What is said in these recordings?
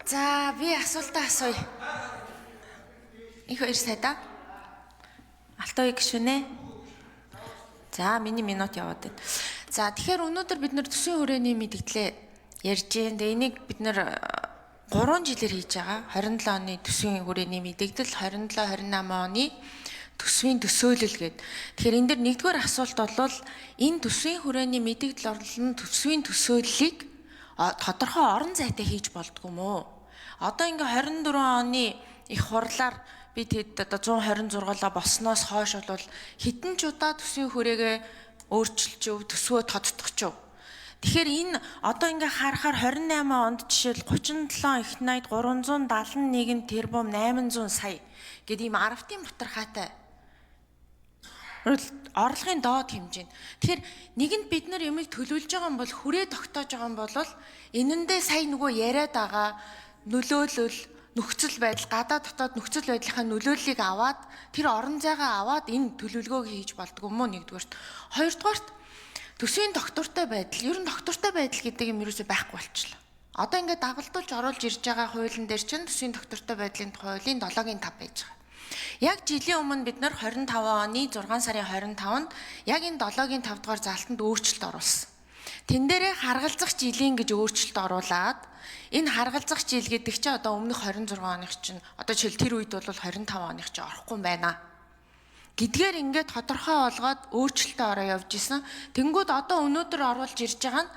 За би асуултаа асууя. Их хоёр сайда. Алтай гişүнэ. За миний минут яваад байна. За тэгэхээр өнөөдөр бид нэр төсвийн хүрээний мэдээлэлээ ярьж байна. Тэгээ энийг бид нэр 3 жилээр хийж байгаа. 27 оны төсвийн хүрээний мэдээлэл, 27 28 оны төсвийн төсөөлөл гээд. Тэгэхээр энэ дэр нэгдүгээр асуулт бол энэ төсвийн хүрээний мэдээлэл орлон төсвийн төсөөллийг тодорхой орон зайтай хийж болдгоо мó. Одоо ингээ 24 оны их хурлаар би тэд одоо 126-аа болсноос хойш бол хэдэн ч удаа төсвийн хүрээгээ өөрчилж өв, төсвөө тодтогч өв. Тэгэхээр энэ одоо ингээ харахаар 28 онд жишээл 37 их найд 371 тэрбум 800 сая гэдэг ийм аравтын бутархаатай орлогын доод хэмжээ. Тэгэхээр нэгэнд бид нар юмыг төлөвлөж байгаа юм бол хүрээ тогтоож байгаа юм бол энэндээ сая нөгөө яриад байгаа нөлөөлөл нөхцөл байдал гадаа дотоод нөхцөл байдлынхаа нөлөөллийг аваад тэр орон зайгаа аваад энэ төлөвлөгөөг хийж болдгоо мó нэгдүгээрт. Хоёрдугаарт төсвийн доктортой байдал, ер нь доктортой байдал гэдэг юм ерөөсөй байхгүй болчихлоо. Одоо ингээд давалдуулж оруулж ирж байгаа хуулийн дээр чинь төсвийн доктортой байдлын тухай хуулийн 7-гийн 5 байж байгаа. Яг жилийн өмнө бид нар 25 оны 6 сарын 25-нд яг энэ 7-гийн 5 дугаар заалтанд өөрчлөлт оруулсан. Тэн дээрээ харгалзах жилийн гэж өөрчлөлт оруулаад энэ харгалзах жил гэдэг чинь одоо өмнөх 26 оных чинь одоо жишээл тэр үед бол 25 оных чинь орохгүй байна. Гэдгээр ингээд тодорхой болгоод өөрчлөлтөд ороо явж исэн. Тэнгүүд одоо өнөөдөр оруулж ирж байгаа нь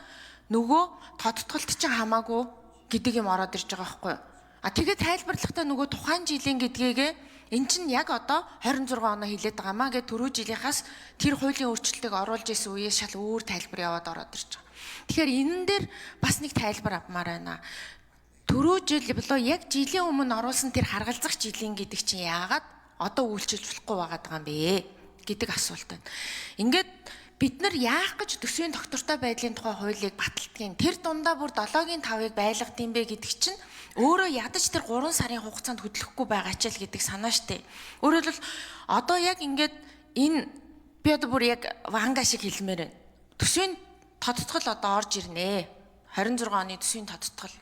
нөгөө тодтголт чинь хамаагүй гэдэг юм ороод ирж байгаа байхгүй юу? Тэгээд тайлбарлахдаа нөгөө тухайн жилийн гэдгээгээ эн чинь яг одоо 26 оноо хилээд байгаа маа гэж түрүү жилийнхаас тэр хуулийн өөрчлөлтийг оруулж исэн үеэс шал өөр тайлбар яваад ороод ирж байгаа. Тэгэхээр энэн дээр бас нэг тайлбар авмаар байна. Түрүү жил болоо яг жилийн өмнө оруулсан тэр харгалзах жилийн гэдэг чинь яагаад одоо үйлчилж болохгүй байгаа юм бэ гэдэг асуулт байна. Ингээд бид нар яах гэж төсвийн доктортой байдлын тухай хуулийг баталдгийг тэр дундаа бүр 7-гийн 5-ыг байлгад юм бэ гэдэг чинь өөрөө ядаж тэр 3 сарын хугацаанд хөдлөхгүй байгаа ч л гэдэг санаа штэ. Өөрөөр хэлбэл одоо яг ингээд энэ би одоо бүр яг ванга шиг хэлмээр байна. Төсвийн тодтгол одоо орж ирнэ. 26 оны төсвийн тодтгол.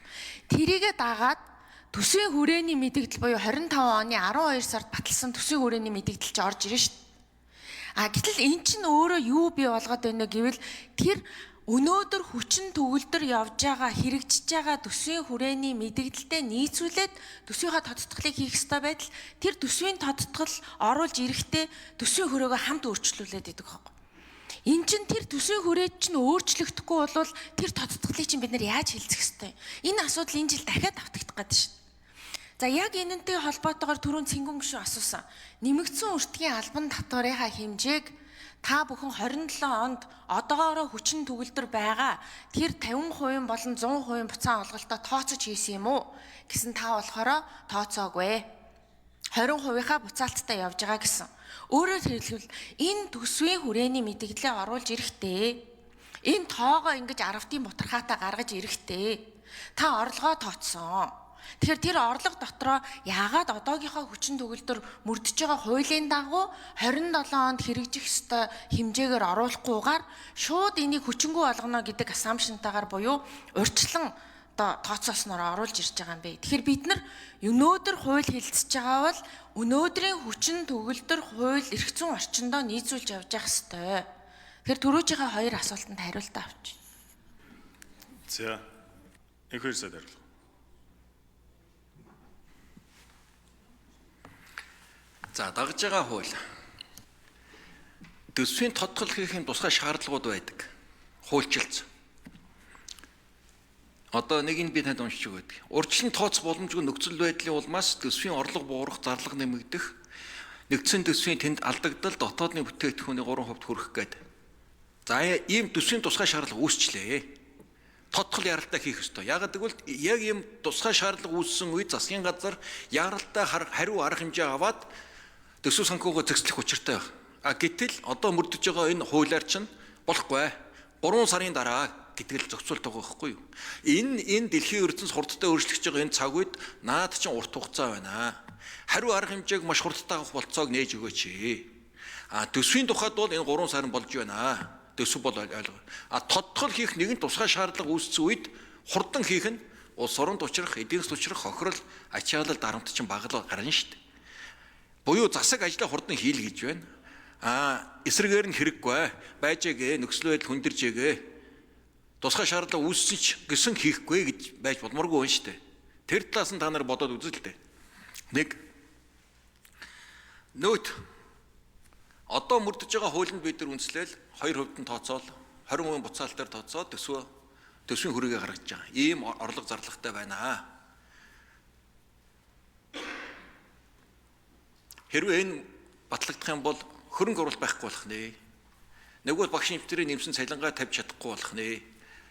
Тэрийгэ дагаад төсвийн хүрээний мэдээлэл буюу 25 оны 12 сард баталсан төсвийн хүрээний мэдээлэл ч орж ирнэ штэ. Гэтэл эн чинь өөрөө юу бий болгоод байна гэвэл тэр өнөөдөр хүчин төгөлдөр явж байгаа хэрэгжиж байгаа төсвийн хүрээний мэдээлэлтэй нийцүүлээд төсвийнхаа тодтголыг хийх ёстой байтал тэр төсвийн тодтгол оруулж ирэхдээ төсвийн хүрээгөө хамт өөрчлүүлээд идэг хог. Эн чинь тэр төсвийн хүрээд чинь өөрчлөгдөхгүй бол тэр тодтголыг чинь бид нар яаж хэлцэх ёстой. Энэ асуудал энэ жил дахиад автагдах гэдэг шин. За яг энэнтэй холбоотойгоор түрүүн Цэнгэн гүшүү асуусан. Нэмэгдсэн өртгийн албан татварынхаа хэмжээг та бүхэн 27 онд одоогоороо хүчин төгөлдөр байгаа тэр 50% болон 100% буцаан олголтоо тооцож хийсэн юм уу гэсэн та болохоро тооцоогүй. 20%-ийнхаа буцаалттай явж байгаа гэсэн. Өөрөөр хэлбэл энэ төсвийн хүрээний мэдээлэлээ оруулж ирэхдээ энэ тоогоо ингэж аравтын бутархаатай гаргаж ирэхдээ та орлогоо тооцсон. Тэгэхээр тэр орлого дотроо яагаад одоогийнхоо хүчин төгөлдөр мөрдөж байгаа хуулийн дагуу 27 онд хэрэгжих ёстой хэмжээгээр оруулахгүйгээр шууд энийг хүчингүй болгоно гэдэг assumption-тайгаар буюу урьдчилан одоо тооцоосноор оруулж ирж байгаа юм бэ. Тэгэхээр бид нар өнөөдөр хууль хэлэлцэж байгаа бол өнөөдрийн хүчин төгөлдөр хууль эрх зүйн орчиндөө нийцүүлж явж явах ёстой. Тэгэхээр түрүүжийнхээ хоёр асуултанд хариултаа авч. За. Энэ хоёр сайд хариулах. За дагж байгаа хууль. Төсвийн тодтгол хийх юм тусгай шаардлагууд байдаг. Хуульчилж. Одоо нэг нь би танд уншиж өгöd. Урьдчилан тооцох боломжгүй нөхцөл байдлын улмаас төсвийн орлого буурах, зарлага нэмэгдэх, нэгдсэн төсвийн тэнд алдагдал дотоодны бүтээгдэхүүний 3% хүрэх гээд. За ийм төсвийн тусгай шаардлага үүсчлээ. Тодтгол яралтай хийх ёстой. Яг гэвэл яг ийм тусгай шаардлага үүссэн үед засгийн газар яралтай хариу арга хэмжээ аваад төсөв санхугаа зэгслэх учиртай байна. Гэтэл одоо мөрдөж байгаа энэ хуулиар чинь болохгүй. 3 сарын дараа гэдэг л зохицуулт байгаа байхгүй юу? Энэ дэлхийн ертөнц хурдтай өөрчлөгдөж байгаа энэ цаг үед наад чинь урт хугацаа байна. Хариу арга хэмжээг маш хурдтай авах болцоог нээж өгөөч. Төсвийн тухайд бол энэ 3 сарын болж байна. Төсөв бол ойлгоо. Тодтгол хийх нэгэн тусгай шаардлага үүссэн үед хурдан хийх нь улс оронд учрах, эдийн засгт учрах хохирол, ачаалал дарамт чинь баглаа гарна шүү дээ. Буюу засаг ажлаа хурдан хийл гэж байна. Эсрэгээр нь хэрэггүй байжээгээ, нөхцөл байдал хүндэржээгээ. Тусгай шаардлага үүссэн ч гэсэн хийхгүй гэж байж болморгүй байна шүү дээ. Тэр талаас нь та нар бодоод үзэл л дээ. Нэг нөт одоо мөрдөж байгаа хуулинд бид нар үндэслэл 2% нь тооцоол 20% буцаалт дээр тооцоод төсвийн хүрээгээ гаргаж байгаа. Ийм орлого зарлагтай байна. Хэрвээ энэ батлагдах юм бол хөрөнгө оруулалт байхгүй болох нэ. Нөгөө багш нэмтрийн нэмсэн цалингаа тавьж чадахгүй болох нэ.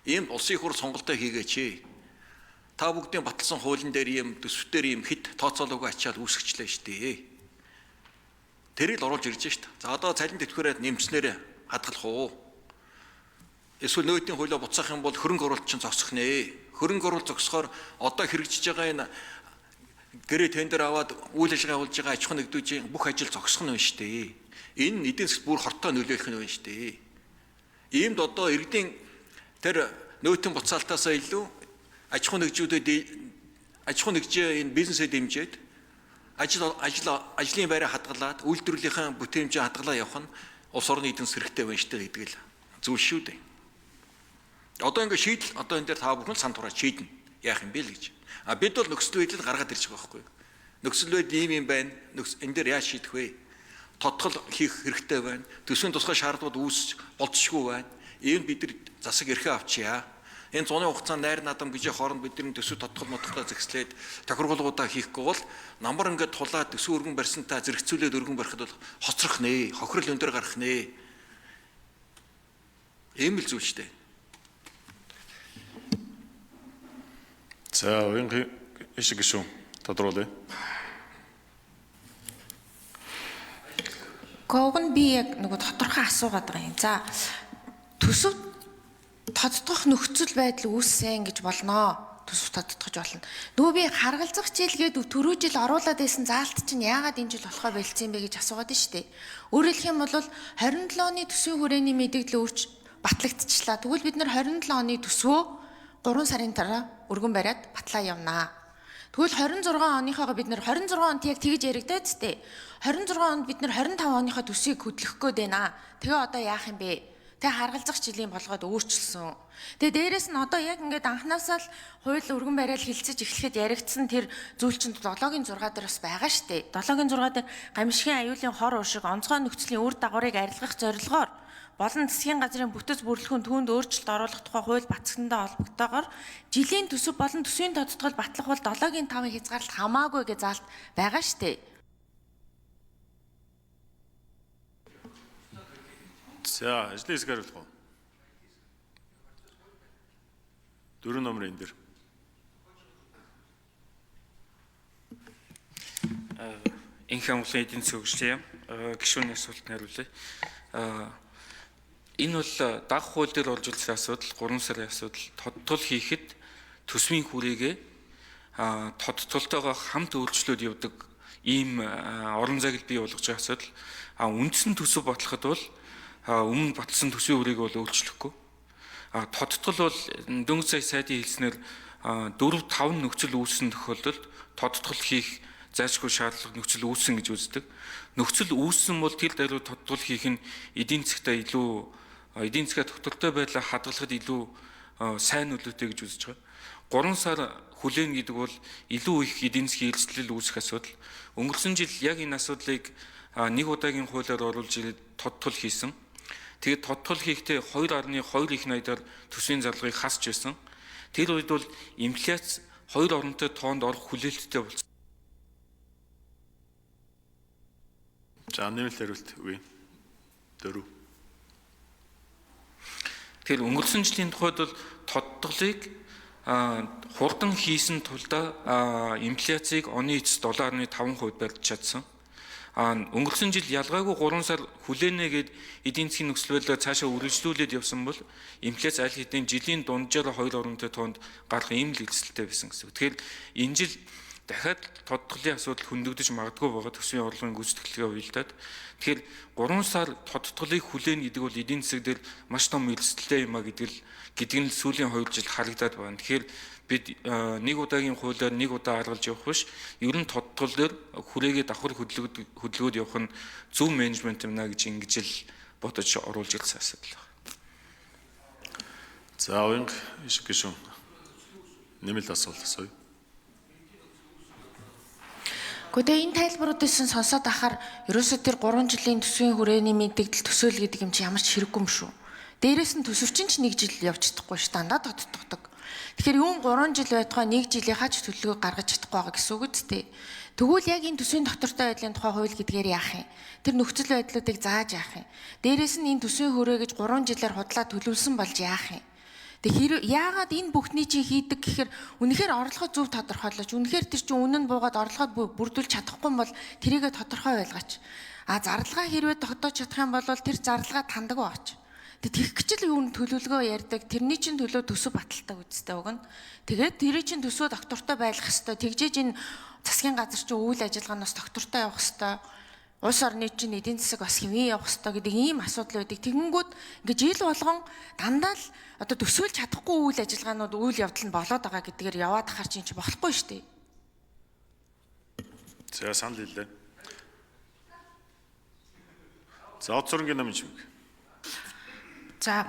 Ийм улсын хур сонголтоо хийгээч. Та бүгдийн баталсан хуулийн дээр ийм төсвтөр ийм хит тооцоолоогүй ачаал үүсгэчлээ шүү дээ. Тэрийг л оруулж ирж шүү дээ. За одоо цалин тэтгэврээр нэмснээр хадгалах уу? Эсвэл нөөтийн хуулиа буцаах юм бол хөрөнгө оруулалт чинь зогсох нэ. Хөрөнгө оруулалт зогсохоор одоо хэрэгжиж байгаа энэ гэрээ тендер аваад үйл ажиллагаа явуулж байгаа аж ахуйн нэгдүүжийн бүх ажил зогсох нь байна шүү дээ. Энэ эдийн засгт бүр хортой нөлөөлөх нь байна шүү дээ. Иймд одоо иргэдийн тэр нөөтийн буцаалтаасаа илүү аж ахуйн нэгжээ энэ бизнесээ дэмжиж ажлын байраа хадгалаад үйлдвэрлэлийн бүтээмжээ хадгалаа явах нь улс орны эдийн засаг хэрэгтэй байна шүү дээ гэдэг л зүйл шүү дээ. Одоо ингэ шийдэл одоо энэ дээр та бүхэн санд тураад шийднэ. Яах юм бэ л гэж. Бид бол нөхцөл байдлыг гаргаад ирж байгаа байхгүй юу? Нөхцөл байдал ийм байна. Энэ дээр яаж шийдэх вэ? Тодтол хийх хэрэгтэй байна. Төсвийн тусгай шаардлагууд үүсч болцсохгүй байна. Ийм бид нар засаг эрхээ авчия. Энэ зуны хугацаанд найр наадам гэж хооронд бидний төсөв тодтол мотголоо зэгслээд тохиргуулгуудаа хийхгүй бол намар ингээд тулаад төсөв өргөн барьсантаа зэрэгцүүлээд өргөн барихад бол хоцрох нэ, хохирол өндөр гарах нэ. Ийм л зүйл шүү дээ. За уянгийн ишиг гишүүн тодруулъя. Уг нь би яг нөгөө тодорхой асуугаад байгаа юм. За төсөв тодтогох нөхцөл байдал үүссэн гэж болно. Төсөв тодтогож болно. Нөгөө би харгалзах жилгээд түрүү жил оруулаад байсан заалт чинь яагаад энэ жил болохоо болцсон юм бэ гэж асуугаад байна шүү дээ. Өөрөөр хэлэх юм бол 27 оны төсвийн хүрээний мэдээлэл батлагдчихлаа. Тэгвэл бид нар 27 оны төсвөө 3 сарын дараа өргөн бариад батлаа явнаа. Тэгвэл 26 оныхоо бид нар 26 онд яг тэгж яригдаад тээ. 26 онд бид нар 25 оныхоо төсвийг хөдлөх гээд байна. Тэгээ одоо яах юм бэ? Тэгээ харгалзах жилийн болгоод өөрчилсөн. Тэгээ дээрэс нь одоо яг ингээд анханасаа л хууль өргөн бариад хилцэж эхлэхэд яригдсан тэр зүйл чинь 7-гийн 6 дээр бас байгаа штэ. 7-гийн 6 дээр гамшигын аюулын хор уушиг онцгой нөхцөлийн үр дагаврыг арилгах зорилгоор болон засгийн газрын бүтэц бүрэлдэхүүн түүнд өөрчлөлт оруулах тухай хууль батцагтандаа холбогдоогоор жилийн төсөв болон төсвийн тодтгол батлах бол 7-гийн 5-ын хязгаарлалт хамаагүй гэж заалт байгаа штэ. За ажлын хэсэг хариулах уу? 4 номер энэ дээр. Инх амглын эдийн засгийн хөгжлийн гишүүний асуултанд хариулъя. Энэ бол дагах хууль дээр орж ирсэн асуудал, 3 сарын асуудал. Тодтол хийхэд төсвийн хүрээгээ тодтолтойгоо хамт өөрчлөлт явдаг ийм орон зайг бий болгож байгаа асуудал. Үндсэн төсөв бодлоход бол өмнө батлсан төсвийн хүрээгээ бол өөрчлөхгүй. Тодтол бол дөнгөж сая сайдын хэлснээр 4-5 нөхцөл үүссэн тохиолдолд тодтол хийх зайлшгүй шаардлага нөхцөл үүссэн гэж үздэг. Нөхцөл үүссэн бол тэр даруй тодтол хийх нь эдийн засгтаа илүү эдийн засгийн тогтвортой байдлаа хадгалахад илүү сайн нөлөөтэй гэж үзэж байгаа. 3 сар хүлээн гэдэг бол илүү их эдийн засгийн эрсдэл үүсэх асуудал. Өнгөрсөн жил яг энэ асуудлыг нэг удаагийн хуулиар оруулж ирээд тодтол хийсэн. Тэгээд тодтол хийхдээ 2.2 их найдаар төсвийн зарлагыг хасч байсан. Тэр үед бол инфляц 2 оронтой тоонд орох хүлээлттэй болсон. За нэмэлт хариулт үгүй. 4. Тэгэхээр өнгөрсөн жилийн тухайд бол тодтолыг хурдан хийсэн тулдаа инфляцийг оны эцэст 7.5% барьж чадсан. Өнгөрсөн жил ялгаагүй 3 сар хүлээнэ гээд эдийн засгийн нөхцөл байдлаа цаашаа үргэлжлүүлээд явсан бол инфляц аль хэдийн жилийн дунджаар 2 оронтой тоонд гарах ийм л эрсдэлтэй байсан гэсэн. Тэгэхээр энэ жил дахиад тодтголын асуудал хөндөгдөж магадгүй байгаа төсвийн орлогын гүйцэтгэлгээ уялдаад. Тэгэхээр 3 сар тодтголыг хүлээн гэдэг бол эдийн засаг дээр маш том эрсдэлтэй юм а гэдэг нь сүүлийн 2 жил харагдаад байна. Тэгэхээр бид нэг удаагийн хуулиар нэг удаа аргалж явах биш, ер нь тодтгол дээр хүрээгээ давхар хөдөлгөөд явах нь зөв менежмент юмна гэж ингэж л бодож оруулж ирсэн асуудал байна. За уянга ишг гишүүн. Нэмэлт асуулт асууя. Гэхдээ энэ тайлбаруудаас сонсоод ахаар ерөөсөө тэр 3 жилийн төсвийн хүрээний мэдээлэл төсөөл гэдэг юм чи ямар ч хэрэггүй юм шүү. Дээрээс нь төсөвчин ч 1 жил явж чадахгүй шүү. Дандаа тодтогдог. Тэгэхээр юун 3 жил байтугай 1 жилийнхаа ч төлөвлөгөө гаргаж чадахгүй байгаа гэсэн үг үстэй. Тэгвэл яг энэ төсвийн доктортой байдлын тухай хууль гэдгээр яах юм? Тэр нөхцөл байдлуудыг зааж яах юм? Дээрээс нь энэ төсвийн хүрээ гэж 3 жилээр худлаа төлөвлөсөн болж яах юм? Тэгэхээр яагаад энэ бүхний чинь хийдэг гэхээр үнэхээр орлогоо зөв тодорхойлооч. Үнэхээр тэр чинь үнэн нь буугаад орлогоо бүрдүүлж чадахгүй бол тэрийгэ тодорхой байлгаач. Зардалгаа хэрвээ тогтоож чадах юм бол тэр зардалгаа тандаг бооч. Тэгэх гэж л юу төлөвлөгөө ярьдаг. Тэрний чинь төлөө төсөв баталдаг үстэй уг нь. Тэгээд тэрий чинь төсөө доктортой байлгах хэвээр. Тэгжээж энэ засгийн газар чинь үйл ажиллагаанаас доктортой явах хэвээр. Улс орны чинь эдийн засаг бас хэвэн явах хэвээр гэдэг ийм асуудал байдаг. Тэгэнгүүт ингээ жил болгон дандаа л одоо төсөөлж чадахгүй үйл ажиллагаанууд үйл явдал нь болоод байгаа гэдгээр яваад ахаар чинь болохгүй шүү дээ. За санал хэллээ. За Оцорнгийн намын чимэг. За